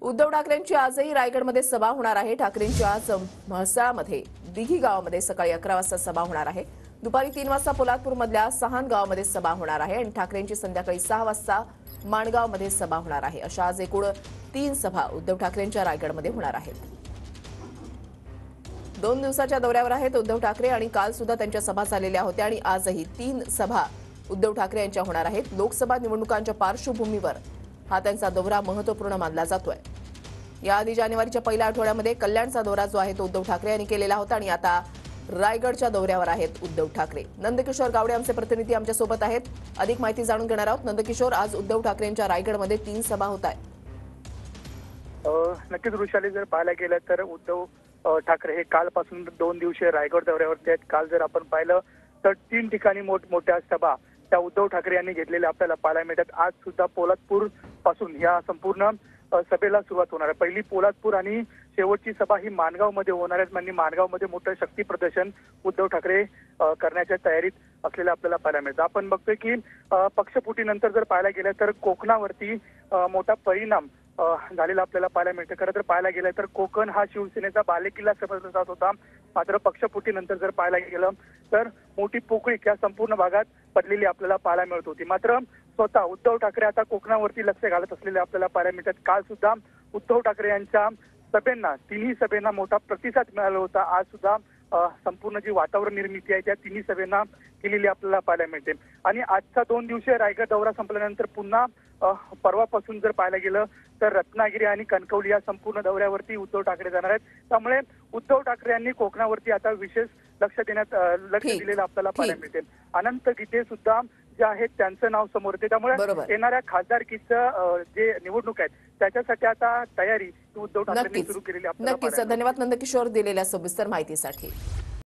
उद्धव ठाकरेंची आजही रायगडमध्ये सभा होणार आहे। ठाकरेंची आज म्हसळामध्ये दिघी गावामध्ये सकाळी 11 वाजता सभा होणार आहे। दुपारी 3 वाजता पोलादपूरमधल्या सहान गावामध्ये सभा होणार आहे आणि ठाकरेंची संध्याकाळी 6 वाजता माणगावमध्ये सभा होणार आहे। अशा आज एकूण 3 सभा उद्धव ठाकरेंच्या रायगडमध्ये होणार आहेत। 2 दिवसाच्या दौऱ्यावर आहेत उद्धव ठाकरे आणि काल सुद्धा त्यांच्या सभा झालेल्या होत्या आणि आजही 3 सभा उद्धव ठाकरे यांच्या होणार आहेत। लोकसभा निवडणुकांच्या पार्श्वभूमीवर हा त्यांचा दौरा महत्त्वपूर्ण मानला जातोय। याआधी जानेवारीच्या पहिल्या आठवड्यामध्ये कल्याणचा दौरा जो आहे तो उद्धव ठाकरे यांनी केलेला होता आणि आता रायगडच्या दौऱ्यावर आहेत उद्धव ठाकरे। नंदकिशोर गावडे आमचे प्रतिनिधी आमच्या सोबत आहेत, अधिक माहिती जाणून घेणार आहोत। नंदकिशोर, आज उद्धव ठाकरेंच्या रायगडमध्ये 3 सभा होत आहेत। नक्कीच वृषाली, जर पाहायला गेलं तर उद्धव ठाकरे हे कालपासून 2 दिवसीय रायगड दौऱ्यावरती आहेत। काल जर आपण पाहिलं तर 3 ठिकाणी मोठमोठ्या सभा त्या उद्धव ठाकरे यांनी घेतलेल्या आपल्याला पाहायला मिळतात। आज सुद्धा पोलादपूर पासून या संपूर्ण सभेला सुरुवात होणार आहे। पहिली पोलादपूर आणि शेवटची सभा ही माणगावमध्ये होणार आहे। म्हणजे माणगावमध्ये मोठं शक्ती प्रदर्शन उद्धव ठाकरे करण्याच्या तयारीत असलेलं आपल्याला पाहायला मिळतं। आपण बघतोय की पक्षफुटीनंतर जर पाहायला गेलं तर कोकणावरती मोठा परिणाम झालेला आपल्याला पाहायला मिळतं। खरं तर पाहायला गेलं तर कोकण हा शिवसेनेचा बालेकिल्ला समजला जात होता, मात्र पक्षफुटीनंतर जर पाहायला गेलं तर मोठी पोकळी या संपूर्ण भागात पडलेली आपल्याला पाहायला मिळत होती। मात्र स्वतः उद्धव ठाकरे आता कोकणावरती लक्ष घालत असलेले आपल्याला पाहायला मिळतात। काल सुद्धा उद्धव ठाकरे यांच्या सभेंना, तिन्ही सभेंना मोठा प्रतिसाद मिळाला होता। आज सुद्धा संपूर्ण जी वातावरण निर्मिती आहे त्या तिन्ही सभेंना केलेली आपल्याला पाहायला मिळते। आणि आजचा 2 दिवसीय रायगड दौरा संपल्यानंतर पुन्हा परवापासून जर पाहायला गेलं तर रत्नागिरी आणि कणकवली या संपूर्ण दौऱ्यावरती उद्धव ठाकरे जाणार आहेत। त्यामुळे उद्धव ठाकरे यांनी कोकणावरती आता विशेष लक्ष दिलेलं आपल्याला पाहायला मिळते। अनंत गीते सुद्धा जे आहेत त्यांचं नाव समोर येते। त्यामुळे येणाऱ्या खासदारकीचं जे निवडणूक आहेत त्याच्यासाठी आता तयारी उद्धव ठाकरेंनी सुरू केलेली आपल्याला नक्कीच। धन्यवाद नंदकिशोर दिलेल्या सविस्तर माहितीसाठी।